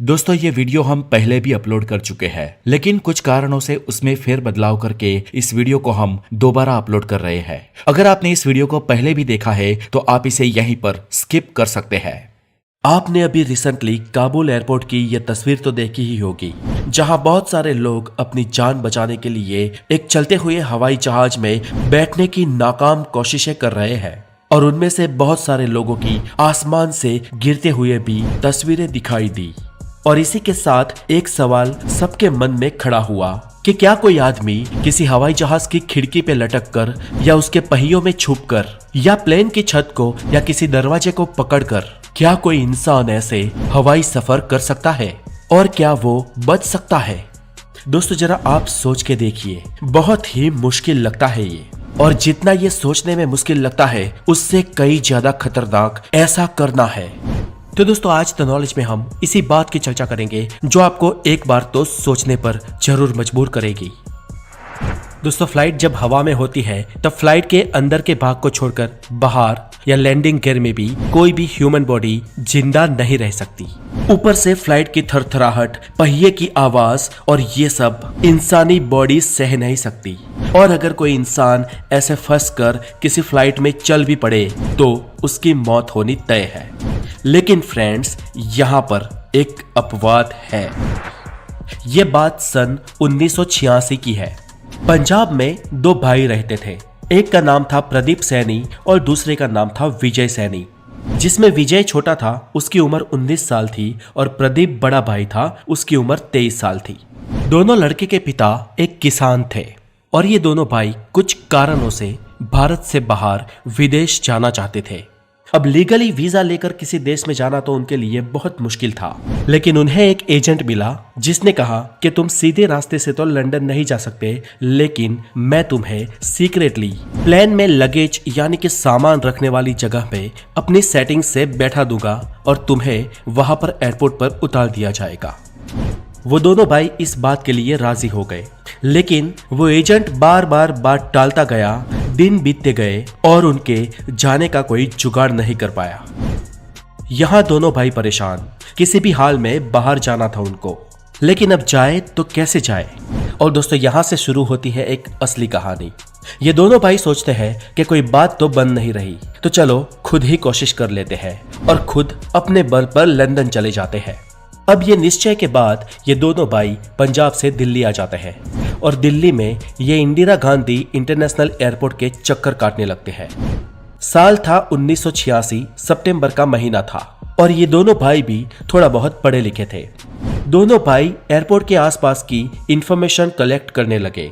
दोस्तों ये वीडियो हम पहले भी अपलोड कर चुके हैं, लेकिन कुछ कारणों से उसमें फेर बदलाव करके इस वीडियो को हम दोबारा अपलोड कर रहे हैं। अगर आपने इस वीडियो को पहले भी देखा है तो आप इसे यहीं पर स्किप कर सकते हैं। आपने अभी रिसेंटली काबुल एयरपोर्ट की यह तस्वीर तो देखी ही होगी, जहां बहुत सारे लोग अपनी जान बचाने के लिए एक चलते हुए हवाई जहाज में बैठने की नाकाम कोशिशें कर रहे हैं और उनमें से बहुत सारे लोगों की आसमान से गिरते हुए भी तस्वीरें दिखाई दी। और इसी के साथ एक सवाल सबके मन में खड़ा हुआ कि क्या कोई आदमी किसी हवाई जहाज की खिड़की पे लटक कर या उसके पहियों में छुपकर या प्लेन की छत को या किसी दरवाजे को पकड़कर क्या कोई इंसान ऐसे हवाई सफर कर सकता है और क्या वो बच सकता है? दोस्तों जरा आप सोच के देखिए, बहुत ही मुश्किल लगता है ये, और जितना ये सोचने में मुश्किल लगता है उससे कई ज्यादा खतरनाक ऐसा करना है। तो दोस्तों आज द नॉलेज में हम इसी बात की चर्चा करेंगे जो आपको एक बार तो सोचने पर जरूर मजबूर करेगी। दोस्तों फ्लाइट जब हवा में होती है तब फ्लाइट के अंदर के भाग को छोड़कर बाहर या लैंडिंग गियर में भी कोई भी ह्यूमन बॉडी जिंदा नहीं रह सकती। ऊपर से फ्लाइट की थरथराहट, पहिए की आवाज और ये सब इंसानी बॉडी सह नहीं सकती। और अगर कोई इंसान ऐसे फंस कर किसी फ्लाइट में चल भी पड़े तो उसकी मौत होनी तय है। लेकिन फ्रेंड्स यहाँ पर एक अपवाद है। ये बात सन 1986 की है। पंजाब में दो भाई रहते थे। एक का नाम था प्रदीप सैनी और दूसरे का नाम था विजय सैनी। जिसमें विजय छोटा था, उसकी उम्र 19 साल थी और प्रदीप बड़ा भाई था, उसकी उम्र 23 साल थी। दोनों लड़के के पिता एक किसान थे और ये दोनों भाई कुछ कारणों से भारत से बाहर विदेश जाना चाहते थे। अब लीगली वीजा लेकर किसी देश में जाना तो उनके लिए बहुत मुश्किल था, लेकिन उन्हें एक एजेंट मिला जिसने कहा कि तुम सीधे रास्ते से तो लंदन नहीं जा सकते, लेकिन मैं तुम्हें सीक्रेटली प्लेन में लगेज यानी कि सामान रखने वाली जगह पे अपनी सेटिंग से बैठा दूंगा और तुम्हें वहां पर एयरपोर्ट पर उतार दिया जाएगा। वो दोनों भाई इस बात के लिए राजी हो गए, लेकिन वो एजेंट बार बार बात टालता गया। दिन बीतते गए और उनके जाने का कोई जुगाड़ नहीं कर पाया। यहाँ दोनों भाई परेशान, किसी भी हाल में बाहर जाना था उनको, लेकिन अब जाए तो कैसे जाए? और दोस्तों यहाँ से शुरू होती है एक असली कहानी। ये दोनों भाई सोचते हैं कि कोई बात तो बन नहीं रही, तो चलो खुद ही कोशिश कर लेते हैं और खुद अपने बल पर लंदन चले जाते हैं। अब ये निश्चय के बाद ये दोनों भाई पंजाब से दिल्ली आ जाते हैं और दिल्ली में ये इंदिरा गांधी इंटरनेशनल एयरपोर्ट के चक्कर काटने लगते हैं। साल था 1986, सितंबर का महीना था और ये दोनों भाई भी थोड़ा बहुत पढ़े लिखे थे। दोनों भाई एयरपोर्ट के आसपास की इंफॉर्मेशन कलेक्ट करने लगे।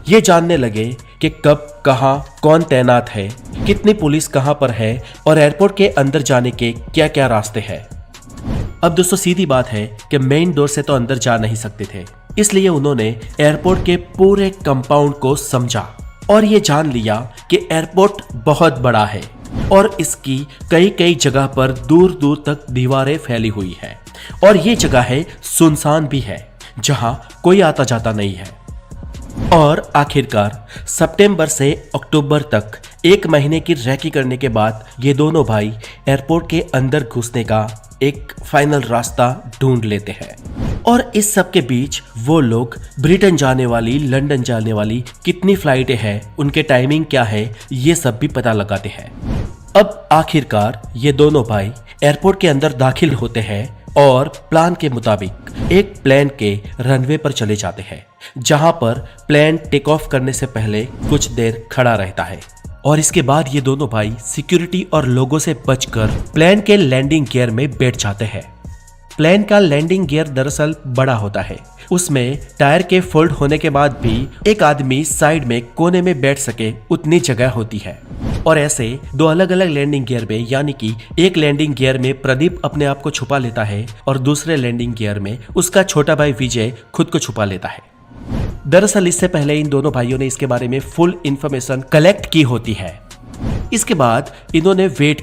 ये जानने लगे कि कब कहाँ कौन तैनात है, कितनी पुलिस कहाँ पर है और एयरपोर्ट के अंदर जाने के क्या क्या रास्ते हैं। अब दोस्तों सीधी बात है कि मेन डोर से तो अंदर जा नहीं सकते थे, इसलिए उन्होंने एयरपोर्ट के पूरे कंपाउंड को समझा और ये जान लिया कि एयरपोर्ट बहुत बड़ा है और इसकी कई कई जगह पर दूर दूर तक दीवारें फैली हुई है और ये जगह है सुनसान भी है, जहां कोई आता जाता नहीं है। और आखिरकार सितंबर से अक्टूबर तक 1 महीने की रेकी करने के बाद ये दोनों भाई एयरपोर्ट के अंदर घुसने का एक फाइनल रास्ता ढूंढ लेते हैं। और इस सब के बीच वो लोग ब्रिटेन जाने वाली, लंदन जाने वाली कितनी फ्लाइटें हैं, उनके टाइमिंग क्या है, ये सब भी पता लगाते हैं। अब आखिरकार ये दोनों भाई एयरपोर्ट के अंदर दाखिल होते हैं और प्लान के मुताबिक एक प्लेन के रनवे पर चले जाते हैं, जहां पर प्लेन टेक ऑफ करने से पहले कुछ देर खड़ा रहता है। और इसके बाद ये दोनों भाई सिक्योरिटी और लोगों से बचकर प्लेन के लैंडिंग गियर में बैठ जाते हैं। प्लेन का लैंडिंग गियर दरअसल बड़ा होता है, उसमें टायर के फोल्ड होने के बाद भी एक आदमी साइड में कोने में बैठ सके उतनी जगह होती है। और ऐसे दो अलग अलग लैंडिंग गियर में, यानी कि एक लैंडिंग गियर में प्रदीप अपने आप को छुपा लेता है और दूसरे लैंडिंग गियर में उसका छोटा भाई विजय खुद को छुपा लेता है। दरअसल इससे पहले इन दोनों भाइयों ने इसके बारे में फुल इंफॉर्मेशन कलेक्ट की होती है। इसके बाद इन्होंने वेट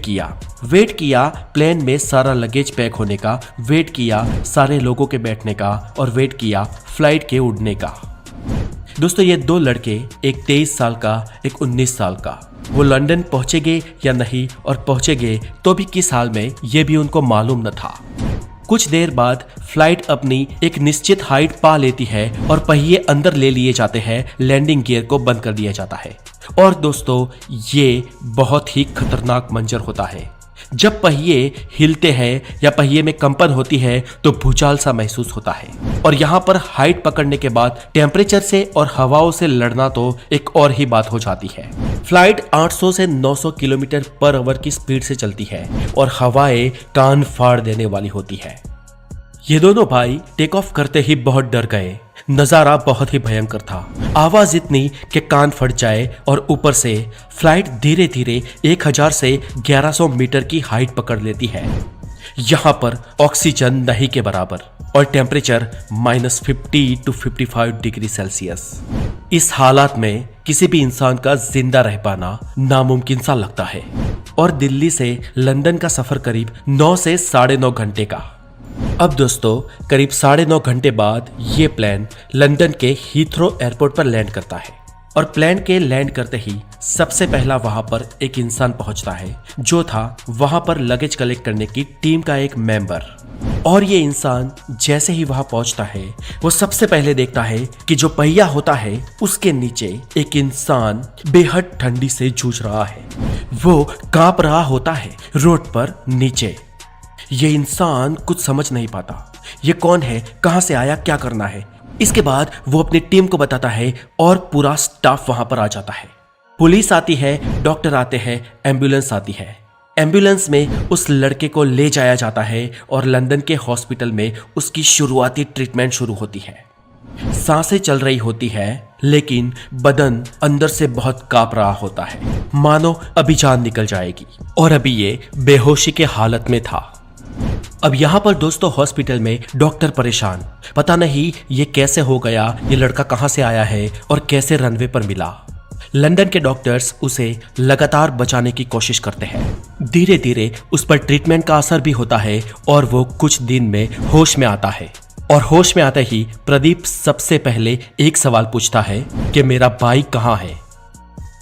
किया प्लेन में सारा लगेज पैक होने का, वेट किया सारे लोगों के बैठने का और वेट किया फ्लाइट के उड़ने का। दोस्तों ये दो लड़के, एक 23 साल का, एक 19 साल का, वो लंदन पहुंचेंगे या नहीं और पहुंचेंगे तो भी किस हाल में, ये भी उनको मालूम न था। कुछ देर बाद फ्लाइट अपनी एक निश्चित हाइट पा लेती है और पहिए अंदर ले लिए जाते हैं। लैंडिंग गियर को बंद कर दिया जाता है। और दोस्तों, ये बहुत ही खतरनाक मंजर होता है। जब पहिए हिलते हैं या पहिए में कंपन होती है तो भूचाल सा महसूस होता है। और यहाँ पर हाइट पकड़ने के बाद टेम्परेचर से और हवाओं से लड़ना तो एक और ही बात हो जाती है। फ्लाइट 800 से 900 किलोमीटर पर आवर की स्पीड से चलती है और हवाएं कान फाड़ देने वाली होती है। ये दोनों भाई टेक ऑफ करते ही बहुत डर गए। नजारा बहुत ही भयंकर था। आवाज इतनी कि कान फट जाए और ऊपर से फ्लाइट धीरे धीरे 1000 से 1100 मीटर की हाइट पकड़ लेती है। यहाँ पर ऑक्सीजन नहीं के बराबर और टेम्परेचर -50 to 55 डिग्री सेल्सियस। इस हालात में किसी भी इंसान का जिंदा रह पाना नामुमकिन सा लगता है। और दिल्ली से लंदन का सफर करीब 9 से 9.5 घंटे का। अब दोस्तों, करीब 9.5 घंटे बाद ये प्लेन लंदन के हीथ्रो एयरपोर्ट पर लैंड करता है। और प्लेन के लैंड करते ही सबसे पहला वहां पर एक इंसान पहुंचता है, जो था वहां पर लगेज कलेक्ट करने की टीम का एक मेंबर। और ये इंसान जैसे ही वहां पहुंचता है, वो सबसे पहले देखता है कि जो पहिया होता है उसके नीचे एक इंसान बेहद ठंडी से जूझ रहा है। वो कांप रहा होता है रोड पर नीचे। ये इंसान कुछ समझ नहीं पाता, ये कौन है, कहां से आया, क्या करना है। इसके बाद वो अपनी टीम को बताता है और पूरा स्टाफ वहां पर आ जाता है। पुलिस आती है, डॉक्टर आते हैं, एम्बुलेंस आती है। एम्बुलेंस में उस लड़के को ले जाया जाता है और लंदन के हॉस्पिटल में उसकी शुरुआती ट्रीटमेंट शुरू होती है। सांसें चल रही होती है, लेकिन बदन अंदर से बहुत कांप रहा होता है, मानो अभी जान निकल जाएगी। और अभी ये बेहोशी के हालत में था। अब यहाँ पर दोस्तों हॉस्पिटल में डॉक्टर परेशान, पता नहीं ये कैसे हो गया, ये लड़का कहाँ से आया है और कैसे रनवे पर मिला। लंदन के डॉक्टर्स उसे लगातार बचाने की कोशिश करते हैं। धीरे धीरे उस पर ट्रीटमेंट का असर भी होता है और वो कुछ दिन में होश में आता है। और होश में आते ही प्रदीप सबसे पहले एक सवाल पूछता है कि मेरा भाई कहाँ है।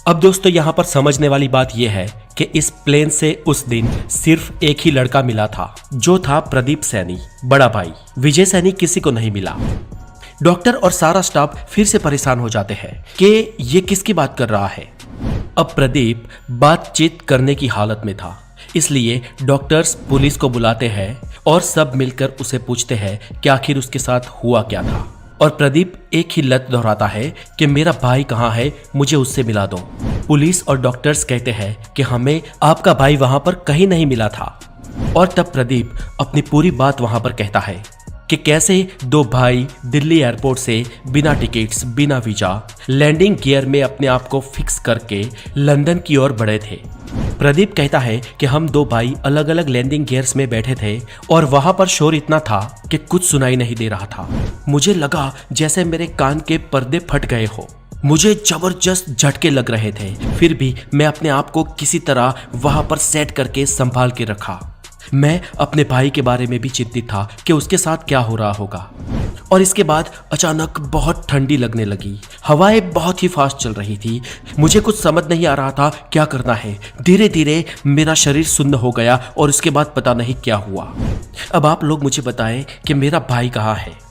अब दोस्तों, यहाँ पर समझने वाली बात यह है कि इस प्लेन से उस दिन सिर्फ एक ही लड़का मिला था, जो था प्रदीप सैनी, बड़ा भाई। विजय सैनी किसी को नहीं मिला। डॉक्टर और सारा स्टाफ फिर से परेशान हो जाते हैं कि ये किसकी बात कर रहा है। अब प्रदीप बातचीत करने की हालत में था, इसलिए डॉक्टर्स पुलिस को बुलाते हैं और सब मिलकर उसे पूछते हैं कि आखिर उसके साथ हुआ क्या था। और प्रदीप एक ही लत दोहराता है कि मेरा भाई कहाँ है, मुझे उससे मिला दो। पुलिस और डॉक्टर्स कहते हैं कि हमें आपका भाई वहां पर कहीं नहीं मिला था। और तब प्रदीप अपनी पूरी बात वहां पर कहता है कि कैसे दो भाई दिल्ली एयरपोर्ट से बिना टिकट्स, बिना वीजा, लैंडिंग गियर में अपने आप को फिक्स करके लंदन की ओर बढ़े थे। प्रदीप कहता है कि हम दो भाई अलग अलग लैंडिंग गियर्स में बैठे थे और वहां पर शोर इतना था कि कुछ सुनाई नहीं दे रहा था। मुझे लगा जैसे मेरे कान के पर्दे फट गए हो। मुझे जबरदस्त झटके लग रहे थे, फिर भी मैं अपने आप को किसी तरह वहां पर सेट करके संभाल के रखा। मैं अपने भाई के बारे में भी चिंतित था कि उसके साथ क्या हो रहा होगा। और इसके बाद अचानक बहुत ठंडी लगने लगी। हवाएं बहुत ही फास्ट चल रही थी। मुझे कुछ समझ नहीं आ रहा था क्या करना है। धीरे धीरे मेरा शरीर सुन्न हो गया और उसके बाद पता नहीं क्या हुआ। अब आप लोग मुझे बताएं कि मेरा भाई कहाँ है।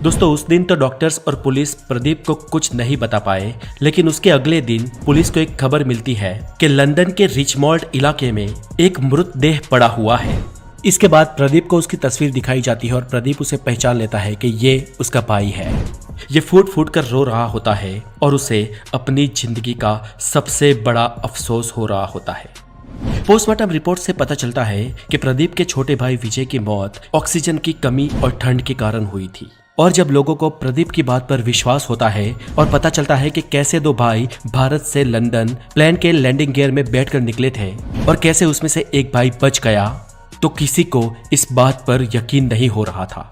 दोस्तों, उस दिन तो डॉक्टर्स और पुलिस प्रदीप को कुछ नहीं बता पाए, लेकिन उसके अगले दिन पुलिस को एक खबर मिलती है कि लंदन के रिचमोंड इलाके में एक मृतदेह पड़ा हुआ है। इसके बाद प्रदीप को उसकी तस्वीर दिखाई जाती है और प्रदीप उसे पहचान लेता है कि ये उसका भाई है। ये फूट फूट कर रो रहा होता है और उसे अपनी जिंदगी का सबसे बड़ा अफसोस हो रहा होता है। पोस्टमार्टम रिपोर्ट से पता चलता है कि प्रदीप के छोटे भाई विजय की मौत ऑक्सीजन की कमी और ठंड के कारण हुई थी। और जब लोगों को प्रदीप की बात पर विश्वास होता है और पता चलता है कि कैसे दो भाई भारत से लंदन प्लेन के लैंडिंग गियर में बैठकर निकले थे और कैसे उसमें से एक भाई बच गया, तो किसी को इस बात पर यकीन नहीं हो रहा था।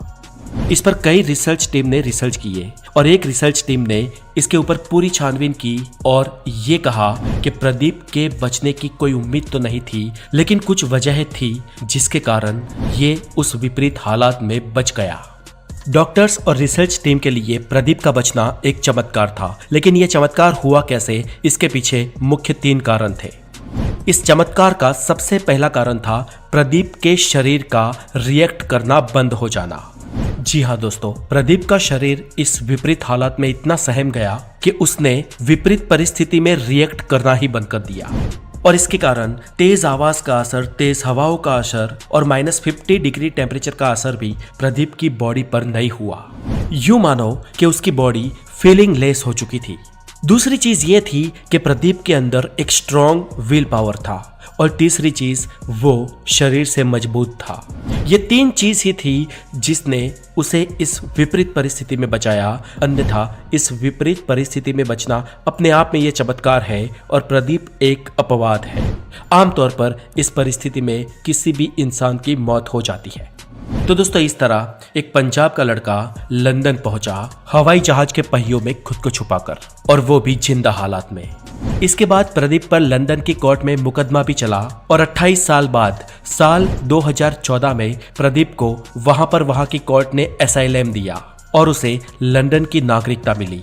इस पर कई रिसर्च टीम ने रिसर्च किए और एक रिसर्च टीम ने इसके ऊपर पूरी छानबीन की और ये कहा कि प्रदीप के बचने की कोई उम्मीद तो नहीं थी, लेकिन कुछ वजह थी जिसके कारण ये उस विपरीत हालात में बच गया। डॉक्टर्स और रिसर्च टीम के लिए प्रदीप का बचना एक चमत्कार था, लेकिन यह चमत्कार हुआ कैसे, इसके पीछे मुख्य 3 कारण थे। इस चमत्कार का सबसे पहला कारण था प्रदीप के शरीर का रिएक्ट करना बंद हो जाना। जी हाँ दोस्तों, प्रदीप का शरीर इस विपरीत हालात में इतना सहम गया कि उसने विपरीत परिस्थिति में रिएक्ट करना ही बंद कर दिया और इसके कारण तेज आवाज का असर, तेज हवाओं का असर और -50 डिग्री टेम्परेचर का असर भी प्रदीप की बॉडी पर नहीं हुआ। यूं मानो कि उसकी बॉडी फीलिंग लेस हो चुकी थी। दूसरी चीज ये थी कि प्रदीप के अंदर एक स्ट्रॉन्ग विल पावर था और तीसरी चीज वो शरीर से मजबूत था। ये तीन चीज ही थी जिसने उसे इस विपरीत परिस्थिति में बचाया, अन्यथा इस विपरीत परिस्थिति में बचना अपने आप में ये चमत्कार है और प्रदीप एक अपवाद है। आमतौर पर इस परिस्थिति में किसी भी इंसान की मौत हो जाती है। तो दोस्तों, इस तरह एक पंजाब का लड़का लंदन पहुंचा हवाई जहाज के पहियों में खुद को छुपाकर, और वो भी जिंदा हालात में। इसके बाद प्रदीप पर लंदन की कोर्ट में मुकदमा भी चला और 28 साल बाद साल 2014 में प्रदीप को वहां की कोर्ट ने एसाइलम दिया और उसे लंदन की नागरिकता मिली।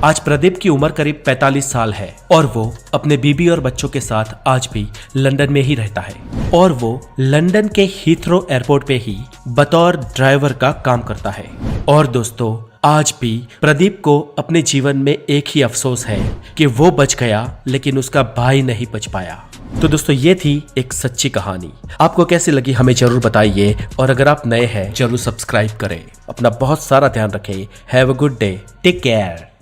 आज प्रदीप की उम्र करीब 45 साल है और वो अपने बीबी और बच्चों के साथ आज भी लंदन में ही रहता है और वो लंदन के हीथ्रो एयरपोर्ट पे ही बतौर ड्राइवर का काम करता है। और दोस्तों, आज भी प्रदीप को अपने जीवन में एक ही अफसोस है कि वो बच गया लेकिन उसका भाई नहीं बच पाया। तो दोस्तों, ये थी एक सच्ची कहानी। आपको कैसी लगी हमें जरूर बताइए और अगर आप नए हैं जरूर सब्सक्राइब करें। अपना बहुत सारा ध्यान रखें। Have a good day, take care.